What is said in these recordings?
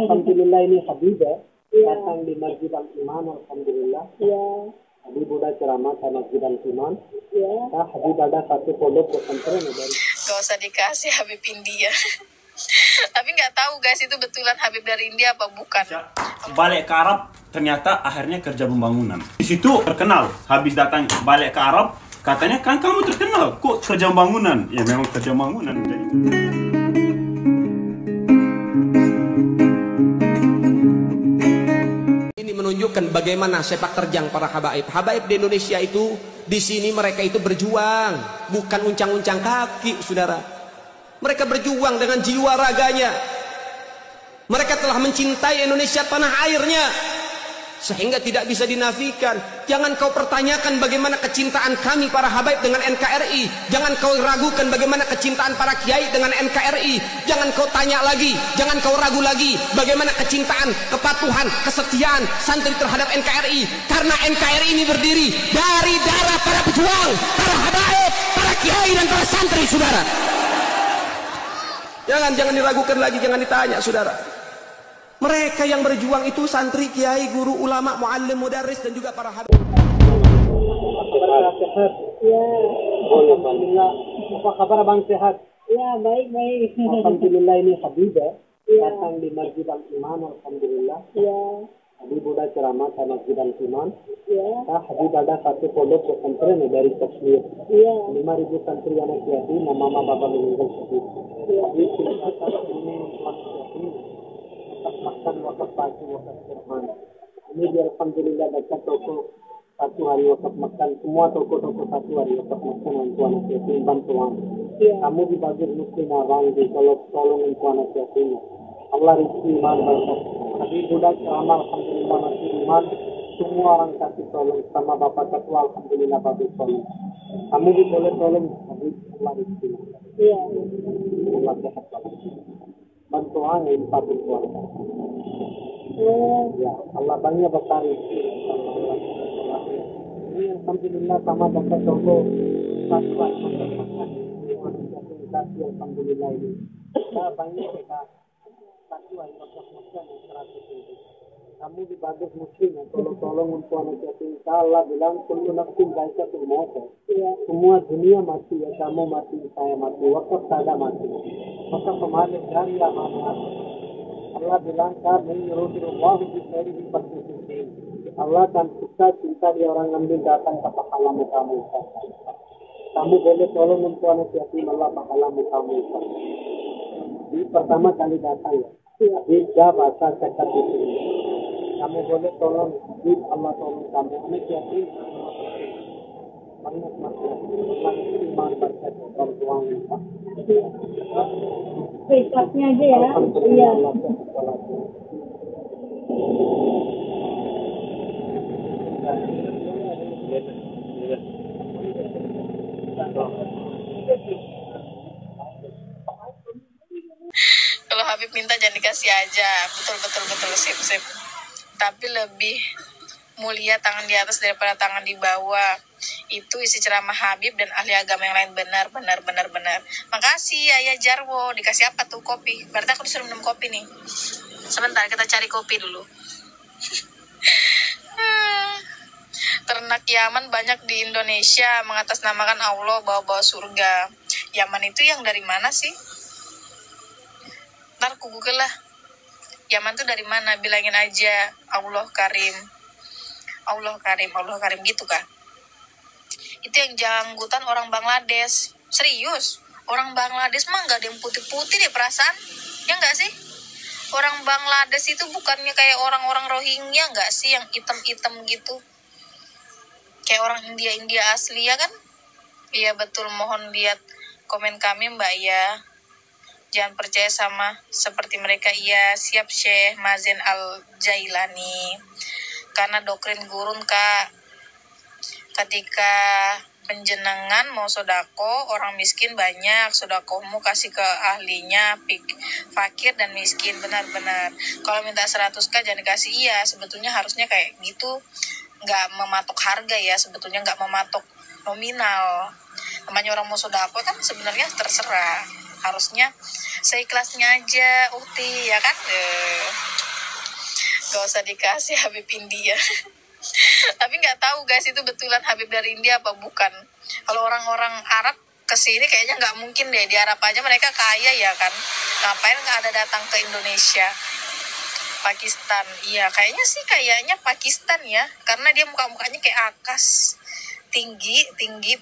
Alhamdulillah ini Habibah datang di Masjid Al-Iman. Alhamdulillah. Habib udah ceramah ke Masjid Al-Iman. Habib ada satu pondok pesantren dari. Gak usah dikasih Habib India. Tapi nggak tahu guys itu betulan Habib dari India apa bukan. Balik ke Arab ternyata akhirnya kerja pembangunan. Di situ terkenal habis datang balik ke Arab katanya kan kamu terkenal kok kerja pembangunan. Ya memang kerja pembangunan. Ini menunjukkan bagaimana sepak terjang para habaib. Habaib di Indonesia itu di sini mereka itu berjuang, bukan uncang-uncang kaki, saudara. Mereka berjuang dengan jiwa raganya. Mereka telah mencintai Indonesia tanah airnya sehingga tidak bisa dinafikan. Jangan kau pertanyakan bagaimana kecintaan kami para habaib dengan NKRI. Jangan kau ragukan bagaimana kecintaan para kiai dengan NKRI. Jangan kau tanya lagi, jangan kau ragu lagi bagaimana kecintaan, kepatuhan, kesetiaan santri terhadap NKRI. Karena NKRI ini berdiri dari darah para pejuang, para habaib, para kiai dan para santri, saudara. Jangan diragukan lagi, jangan ditanya, saudara. Mereka yang berjuang itu santri, kiai, guru, ulama, muallim, mudarris dan juga para habib. Ya. Alhamdulillah. Apa kabar Bang, sehat? Ya, baik. Alhamdulillah ini Habibah datang di Masjid Al-Iman. Alhamdulillah. Ya. Habib udah ceramah ke Masjid Al-Iman. Ya. Habib ada satu pondok pesantren dari Kashmir. Ya. 5.000 santri anak yatim, mama bapa meninggal sedih. Habib ceritakan ini wakaf makan, wakaf baju, wakaf firman. Ini di Alhamdulillah dekat toko satu hari wakaf makan, semua toko-toko satu hari wakaf makan untuk anak yatim bantuan. Kamu dibagi muslim orang di tolong untuk anak yatim. Allah rizki iman berkat. Habib udah ceramah Alhamdulillah masih iman. Semua orang kasih tolong sama Bapak Ketua. Alhamdulillah Bapak tolong. Kamu boleh tolong Habib, Allah rizki. Iya. Allah sehat Bapak. Bantuan yang Bapak keluarga. Ya, Allah banyak besar rizki. Ini Alhamdulillah sama Bapak toko satu kasih Alhamdulillah ini. Kita banyak kita satu hari makan yang 100 ribu. Kamu dibagi muslim ya, tolong untuk anak yatim. Allah bilang kullu nafsin dha'iqatul maut. Semua dunia mati ya, kamu mati, saya mati, wakaf sada mati. Maka kemarin dari mana Allah bilang kami yuridullahu bi khairihi fasihin. Allah akan suka cinta di orang ambil datang ke pahala kamu. Kamu boleh tolong untuk anak yatim, Allah pahala kamu. Di pertama kali datang ya. Tiga bahasa cekat di sini. Kamu boleh tolong, Allah tolong kamu. Anak yatim, banyak masalah. Iman berkat bantuan. Ikhlasnya aja ya. Iya. Kalau Habib minta jangan dikasih aja. Betul sip. Tapi lebih mulia tangan di atas daripada tangan di bawah. Itu isi ceramah Habib dan ahli agama yang lain. Benar. Makasih Ayah Jarwo. Dikasih apa tuh? Kopi. Berarti aku disuruh minum kopi nih. Sebentar kita cari kopi dulu. Ternak Yaman banyak di Indonesia mengatasnamakan Allah bawa-bawa surga. Yaman itu yang dari mana sih? Ntar aku google lah. Yaman tuh dari mana? Bilangin aja Allah Karim gitu kah? Itu yang janggutan orang Bangladesh. Serius, orang Bangladesh mah gak ada yang putih-putih deh perasaan. Ya gak sih? Orang Bangladesh itu bukannya kayak orang-orang Rohingya gak sih, yang hitam-hitam gitu, kayak orang India asli ya kan? Iya betul, mohon lihat komen kami Mbak ya. Jangan percaya sama seperti mereka. Iya siap Syekh Mazen Al-Jailani. Karena doktrin gurun Kak, ketika penjenengan mau sodako, orang miskin banyak, sodakohmu kasih ke ahlinya, fakir dan miskin. Benar-benar kalau minta 100k jangan dikasih. Iya sebetulnya harusnya kayak gitu, nggak mematok harga ya, sebetulnya nggak mematok nominal. Namanya orang mau sodako kan sebenarnya terserah, harusnya seikhlasnya aja Ukti ya kan. Gak usah dikasih Habib India. Tapi nggak tahu guys itu betulan Habib dari India apa bukan. Kalau orang-orang Arab kesini kayaknya nggak mungkin deh. Di Arab aja mereka kaya ya kan. Ngapain nggak ada datang ke Indonesia? Pakistan, iya kayaknya Pakistan ya. Karena dia muka-mukanya kayak Akas. Tinggi,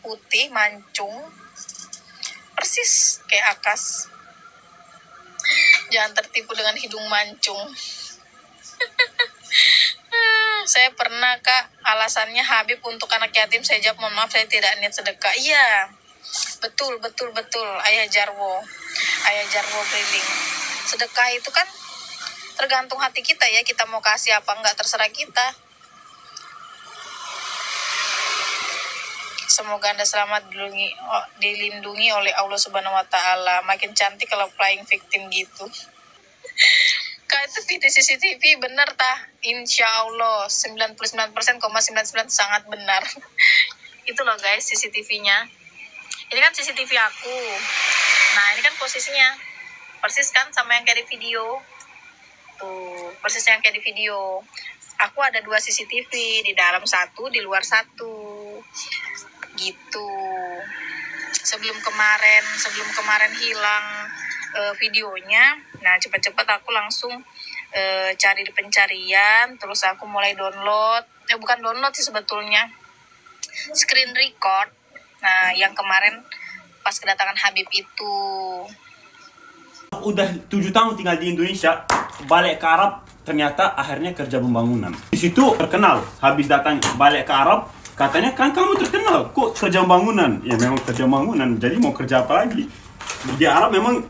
putih, mancung. Persis kayak Akas. Jangan tertipu dengan hidung mancung. Saya pernah kak, alasannya Habib untuk anak yatim, saya jawab mohon maaf saya tidak niat sedekah. Iya, betul Ayah Jarwo Briling. Sedekah itu kan tergantung hati kita ya, kita mau kasih apa enggak terserah kita. Semoga Anda selamat dilindungi oleh Allah Subhanahu wa Ta'ala. Makin cantik kalau playing victim gitu. Kak, itu video CCTV benar tah? Insya Allah 99,99% sangat benar. Itu loh guys CCTV-nya. Ini kan CCTV aku. Nah ini kan posisinya persis kan sama yang kayak di video. Tuh persis yang kayak di video. Aku ada 2 CCTV, di dalam 1, di luar 1. Gitu. Sebelum kemarin hilang videonya, nah cepat-cepat aku langsung cari di pencarian, terus aku mulai download, bukan download sih sebetulnya, screen record. Nah yang kemarin pas kedatangan Habib itu. Udah 7 tahun tinggal di Indonesia, balik ke Arab, ternyata akhirnya kerja pembangunan. Di situ terkenal, habis datang balik ke Arab, katanya kan kamu terkenal, kok kerja pembangunan? Ya memang kerja pembangunan, jadi mau kerja apa lagi? Di Arab memang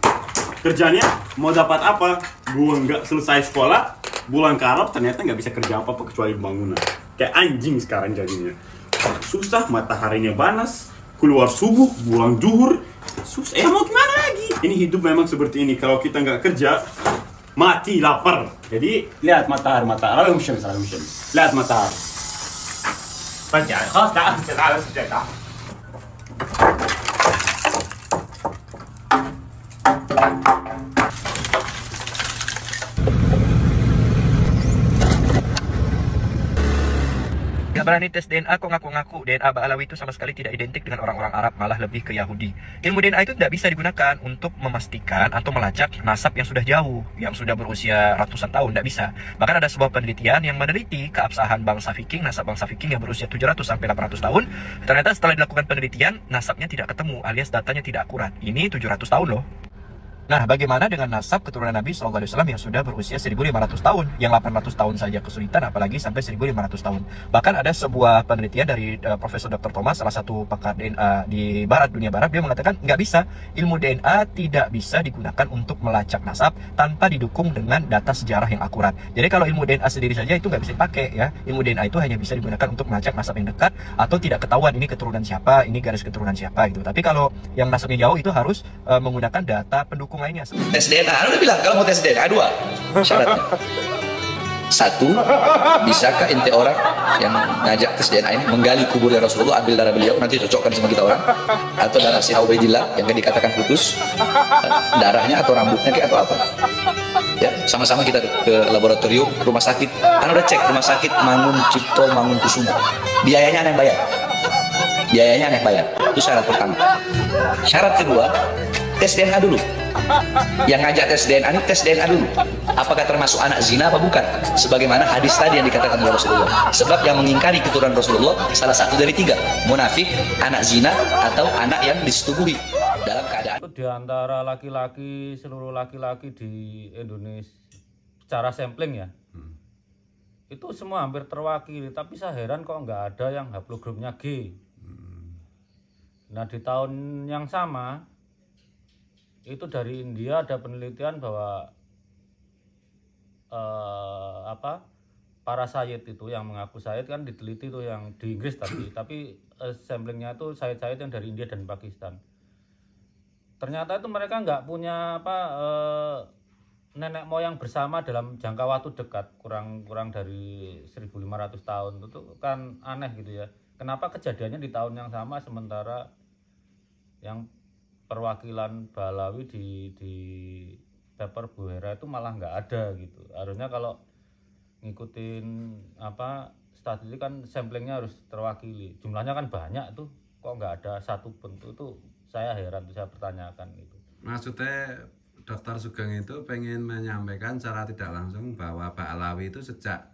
kerjanya mau dapat apa? Gue nggak selesai sekolah, bulan ke Arab ternyata nggak bisa kerja apa-apa kecuali pembangunan. Kayak anjing sekarang jadinya. Susah, mataharinya panas, keluar subuh, pulang zuhur, susah. Mau gimana lagi? Ini hidup memang seperti ini. Kalau kita nggak kerja, mati lapar. Jadi lihat matahari. Lihat matahari. Gak berani tes DNA kok ngaku-ngaku DNA Ba'alawi itu sama sekali tidak identik dengan orang-orang Arab, malah lebih ke Yahudi. Ilmu DNA itu tidak bisa digunakan untuk memastikan atau melacak nasab yang sudah jauh, yang sudah berusia ratusan tahun, tidak bisa. Bahkan ada sebuah penelitian yang meneliti keabsahan bangsa Viking, nasab bangsa Viking yang berusia 700 sampai 800 tahun. Ternyata setelah dilakukan penelitian, nasabnya tidak ketemu alias datanya tidak akurat. Ini 700 tahun loh. Nah, bagaimana dengan nasab keturunan Nabi SAW yang sudah berusia 1500 tahun? Yang 800 tahun saja kesulitan, apalagi sampai 1500 tahun. Bahkan ada sebuah penelitian dari Profesor Dr. Thomas, salah satu pakar DNA di dunia barat, dia mengatakan nggak bisa, ilmu DNA tidak bisa digunakan untuk melacak nasab tanpa didukung dengan data sejarah yang akurat. Jadi kalau ilmu DNA sendiri saja itu nggak bisa dipakai ya. Ilmu DNA itu hanya bisa digunakan untuk melacak nasab yang dekat atau tidak ketahuan ini keturunan siapa, ini garis keturunan siapa gitu. Tapi kalau yang nasabnya jauh itu harus menggunakan data pendukung lainnya. Tes DNA, udah bilang kalau mau tes DNA 2 syaratnya. 1, bisakah ente orang yang ngajak tes DNA ini menggali kuburnya Rasulullah, ambil darah beliau, nanti cocokkan sama kita orang, atau darah si Ubaidillah yang kan dikatakan putus, darahnya atau rambutnya kayak atau apa? Ya, sama-sama kita ke laboratorium, ke rumah sakit. Kan udah cek rumah sakit Mangun Cipto Mangunkusumo. Biayanya aneh bayar. Itu syarat pertama. Syarat kedua, tes DNA dulu. Yang ngajak tes DNA ini tes DNA dulu. Apakah termasuk anak zina apa bukan? Sebagaimana hadis tadi yang dikatakan oleh Rasulullah. Sebab yang mengingkari keturunan Rasulullah salah satu dari 3, munafik, anak zina, atau anak yang disetubuhi dalam keadaan. Di antara laki-laki, seluruh laki-laki di Indonesia secara sampling ya, itu semua hampir terwakili. Tapi saya heran kok nggak ada yang haplogrupnya G. Nah di tahun yang sama itu dari India ada penelitian bahwa para Sayyid itu yang mengaku Sayyid kan diteliti tuh yang di Inggris tapi samplingnya itu Sayyid yang dari India dan Pakistan. Ternyata itu mereka nggak punya nenek moyang bersama dalam jangka waktu dekat, kurang dari 1500 tahun. Itu kan aneh gitu ya. Kenapa kejadiannya di tahun yang sama sementara yang perwakilan Ba'alawi di paper Bu Hera itu malah nggak ada gitu. Harusnya kalau ngikutin apa statistik kan samplingnya harus terwakili. Jumlahnya kan banyak tuh, kok nggak ada satu pun tuh saya heran tuh, saya pertanyakan itu. Maksudnya Dr. Sugeng itu pengen menyampaikan secara tidak langsung bahwa Pak Alawi itu sejak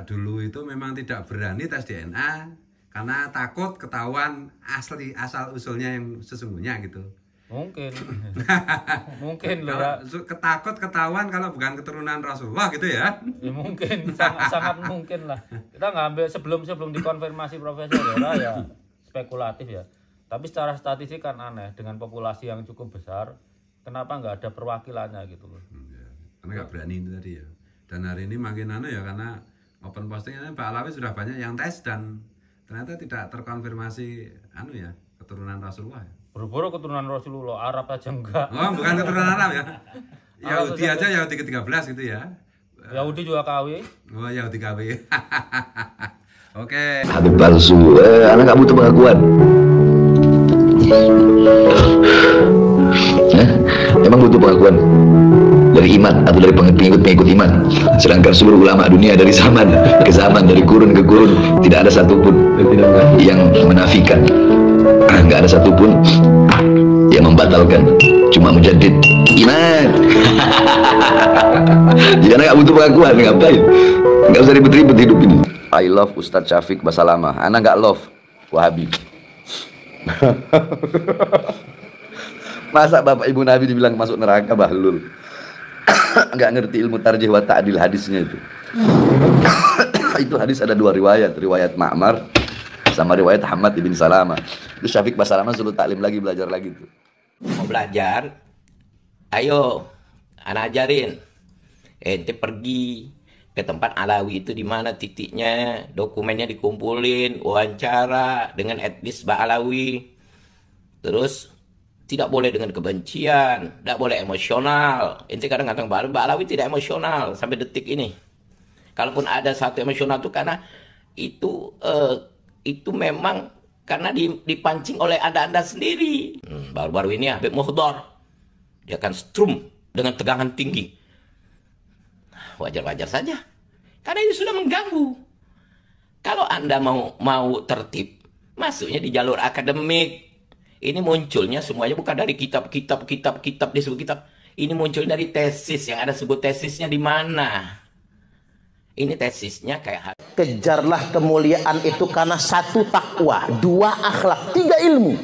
dulu itu memang tidak berani tes DNA karena takut ketahuan asal usulnya yang sesungguhnya gitu. Mungkin mungkin loh ya. Ketakut ketahuan kalau bukan keturunan Rasulullah gitu ya. Ya mungkin sangat mungkin lah. Kita ngambil sebelum dikonfirmasi Profesor ya spekulatif ya. Tapi secara statistik kan aneh, dengan populasi yang cukup besar, kenapa nggak ada perwakilannya gitu loh. Karena nggak berani itu tadi ya. Dan hari ini makin aneh ya, karena open postingnya Pak Alawi sudah banyak yang tes dan ternyata tidak terkonfirmasi keturunan Rasulullah ya. Buru-buru keturunan Rasulullah, Arab aja enggak. Oh, bukan keturunan Arab ya. Yahudi aja, Yahudi ke-13 gitu ya. Yahudi juga KW. Oh, Yahudi KW. Oke. Habib palsu, anak nggak butuh pengakuan. Emang butuh pengakuan dari iman atau dari pengikut iman? Sedangkan seluruh ulama dunia dari zaman ke zaman, dari kurun ke kurun, tidak ada satupun yang menafikan, nggak ada satupun yang membatalkan, cuma mujaddid iman. Jadi anak nggak butuh pengakuan, ngapain? Nggak usah ribet-ribet hidup ini. I love Ustadz Syafiq Basalamah, anak nggak love Wahabi. Masa bapak ibu Nabi dibilang masuk neraka, bahlul. Nggak ngerti ilmu tarjih wa ta'dil hadisnya itu. Itu hadis ada dua riwayat, riwayat Ma'mar sama riwayat Hamad ibn Salama. Itu Syafiq Basalamah suruh taklim lagi, belajar lagi tuh. Mau belajar, ayo anak ajarin. Ente pergi ke tempat Alawi itu di mana titiknya, dokumennya dikumpulin, wawancara dengan etnis Alawi. Terus tidak boleh dengan kebencian, tidak boleh emosional. Ente kadang-kadang Alawi tidak emosional sampai detik ini. Kalaupun ada satu emosional itu karena itu memang karena dipancing oleh anda sendiri. Baru-baru ini Habib Muhdar, dia akan strum dengan tegangan tinggi. Wajar-wajar saja, karena ini sudah mengganggu. Kalau anda mau tertib, masuknya di jalur akademik. Ini munculnya semuanya bukan dari kitab disebut kitab. Ini muncul dari tesis, yang ada sebut tesisnya di mana. Ini tesisnya kayak kejarlah kemuliaan itu karena satu takwa, dua akhlak, tiga ilmu.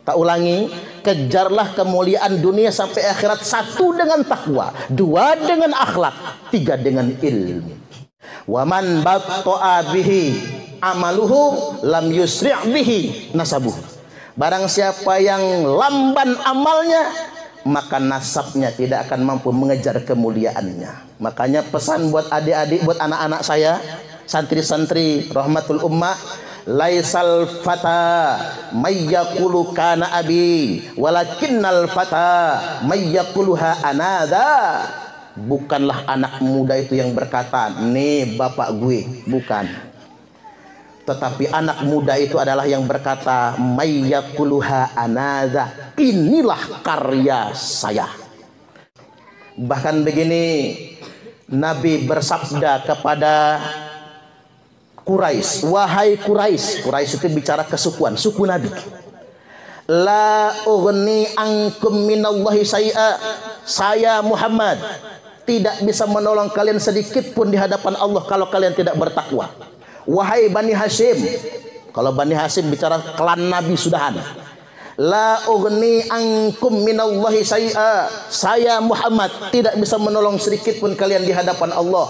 Tak ulangi, kejarlah kemuliaan dunia sampai akhirat, satu dengan takwa, dua dengan akhlak, tiga dengan ilmu. Waman batta'a bihi amaluhu lam yusri' bihi nasabuh. Barang siapa yang lamban amalnya, maka nasabnya tidak akan mampu mengejar kemuliaannya. Makanya pesan buat adik-adik, buat anak-anak saya, santri-santri rahmatul ummah, laisal fata mayyaqulu kana abi walakinnal fata mayyaquluha anada. Bukanlah anak muda itu yang berkata, nih bapak gue, bukan. Tetapi anak muda itu adalah yang berkata, mayyaquluha anada, inilah karya saya. Bahkan begini, Nabi bersabda kepada Quraisy, wahai Quraisy. Quraisy itu bicara kesukuan, suku Nabi. La ughni ankum minallahi syai'a. Saya Muhammad tidak bisa menolong kalian sedikit pun di hadapan Allah kalau kalian tidak bertakwa. Wahai Bani Hashim, kalau Bani Hashim bicara klan Nabi sudahan. La ughni ankum minallahi syai'a. Saya Muhammad tidak bisa menolong sedikit pun kalian di hadapan Allah.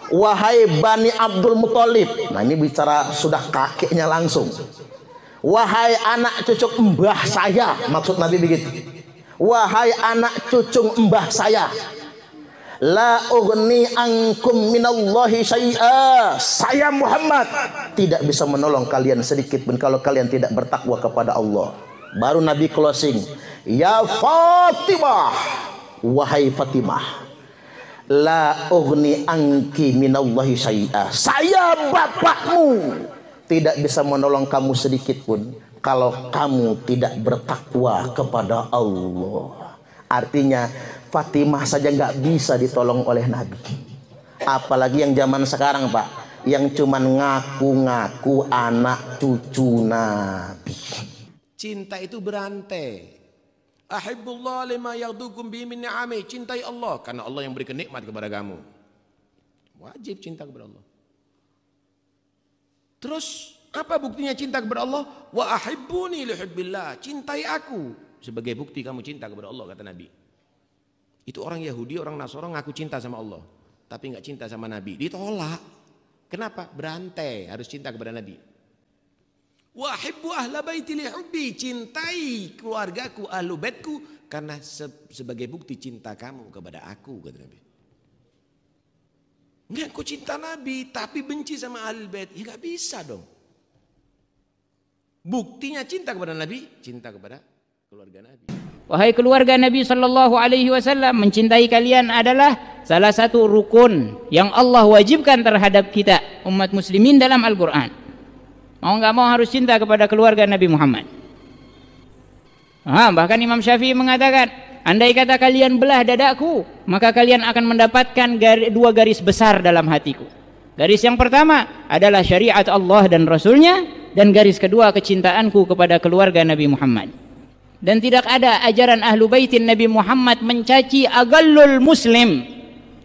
Wahai Bani Abdul Muthalib. Nah ini bicara sudah kakeknya langsung. Wahai anak cucu mbah saya, maksud Nabi begitu. Wahai anak cucu mbah saya. La ughni ankum minallahi syai'a. Saya Muhammad tidak bisa menolong kalian sedikit pun kalau kalian tidak bertakwa kepada Allah. Baru Nabi closing, ya Fatimah, wahai Fatimah, la ughni anki minallahi syai'a. Saya bapakmu tidak bisa menolong kamu sedikit pun kalau kamu tidak bertakwa kepada Allah. Artinya Fatimah saja nggak bisa ditolong oleh Nabi, Apalagi yang zaman sekarang, Pak, yang cuman ngaku-ngaku anak cucu Nabi. Cinta itu berantai. Ahibbullah lima yaghdukum bi min ni'ami. Cintai Allah karena Allah yang berikan nikmat kepada kamu. Wajib cinta kepada Allah. Terus apa buktinya cinta kepada Allah? Wa ahibbuni li hubbillah. Cintai aku sebagai bukti kamu cinta kepada Allah, kata Nabi. Itu orang Yahudi, orang Nasara ngaku cinta sama Allah, tapi nggak cinta sama Nabi. Ditolak. Kenapa? Berantai, harus cinta kepada Nabi. Wa ahibbu ahla baiti li hubbi. Cintai keluargaku, ahlu baitku karena sebagai bukti cinta kamu kepada aku, kata Nabi. Enggak, kau cinta Nabi tapi benci sama ahli bait. Ya nggak bisa dong. Buktinya cinta kepada Nabi, cinta kepada keluarga Nabi. Wahai keluarga Nabi sallallahu alaihi wasallam, mencintai kalian adalah salah satu rukun yang Allah wajibkan terhadap kita umat muslimin dalam Al-Qur'an. Mau nggak mau harus cinta kepada keluarga Nabi Muhammad. Bahkan Imam Syafi'i mengatakan, andai kata kalian belah dadaku, maka kalian akan mendapatkan dua garis besar dalam hatiku. Garis yang pertama adalah syariat Allah dan Rasulnya, dan garis kedua kecintaanku kepada keluarga Nabi Muhammad. Dan tidak ada ajaran ahlu baitin Nabi Muhammad mencaci agallul muslim.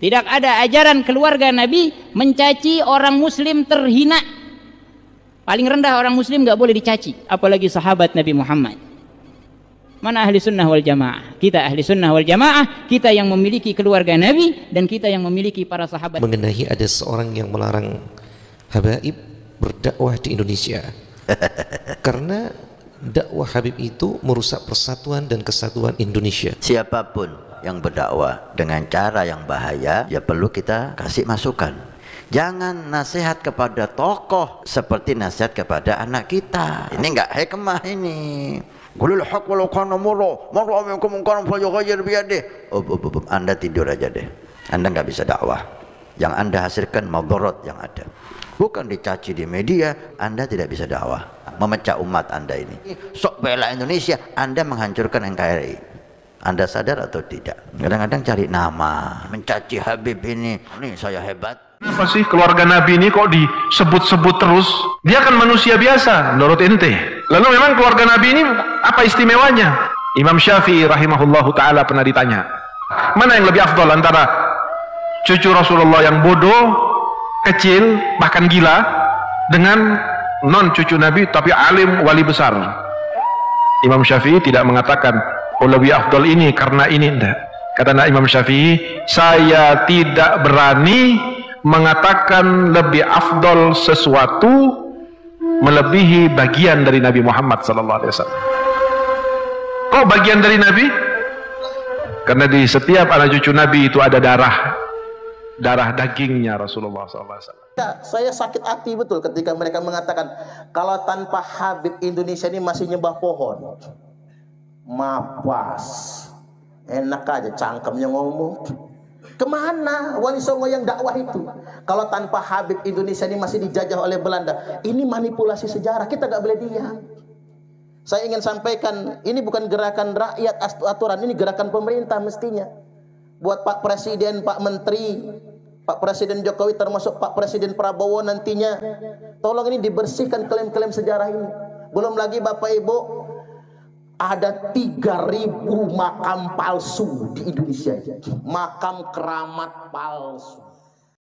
Tidak ada ajaran keluarga Nabi mencaci orang muslim terhina. Paling rendah orang muslim nggak boleh dicaci, apalagi sahabat Nabi Muhammad. Mana ahli sunnah wal jamaah? Kita ahli sunnah wal jamaah, kita yang memiliki keluarga Nabi dan kita yang memiliki para sahabat. Mengenai ada seorang yang melarang habaib berdakwah di Indonesia karena dakwah Habib itu merusak persatuan dan kesatuan Indonesia. Siapapun yang berdakwah dengan cara yang bahaya, ya perlu kita kasih masukan. Jangan nasihat kepada tokoh seperti nasihat kepada anak kita. Ini enggak hikmah ini. Qulil haqq walau kana murra, man ra'a minkum munkaran falyughayyir bi yadihi. Anda tidur aja deh. Anda enggak bisa dakwah. Yang Anda hasilkan madarat yang ada. Bukan dicaci di media, Anda tidak bisa dakwah. Memecah umat Anda ini. Sok bela Indonesia, Anda menghancurkan NKRI. Anda sadar atau tidak? Kadang-kadang cari nama, mencaci Habib ini saya hebat. Apa sih keluarga Nabi ini kok disebut-sebut terus? Dia kan manusia biasa menurut ente. Lalu memang keluarga Nabi ini apa istimewanya? Imam Syafi'i rahimahullahu ta'ala pernah ditanya, mana yang lebih afdal antara cucu Rasulullah yang bodoh, kecil, bahkan gila, dengan non cucu Nabi tapi alim wali besar? Imam Syafi'i tidak mengatakan oh lebih afdal ini karena ini, enggak. Kata Imam Syafi'i, saya tidak berani mengatakan lebih afdal sesuatu melebihi bagian dari Nabi Muhammad sallallahu alaihi wasallam. Kok bagian dari Nabi? Karena di setiap anak cucu Nabi itu ada darah dagingnya Rasulullah sallallahu alaihi wasallam. Saya sakit hati betul ketika mereka mengatakan kalau tanpa Habib Indonesia ini masih nyembah pohon. Mapas. Enak aja cangkemnya ngomong. Kemana Wali Songo yang dakwah itu? Kalau tanpa Habib Indonesia ini masih dijajah oleh Belanda. Ini manipulasi sejarah, kita gak boleh diam. Saya ingin sampaikan, ini bukan gerakan rakyat aturan, ini gerakan pemerintah mestinya. Buat Pak Presiden, Pak Menteri, Pak Presiden Jokowi termasuk Pak Presiden Prabowo nantinya, tolong ini dibersihkan klaim-klaim sejarah ini. Belum lagi Bapak Ibu, ada 3.000 makam palsu di Indonesia. Makam keramat palsu.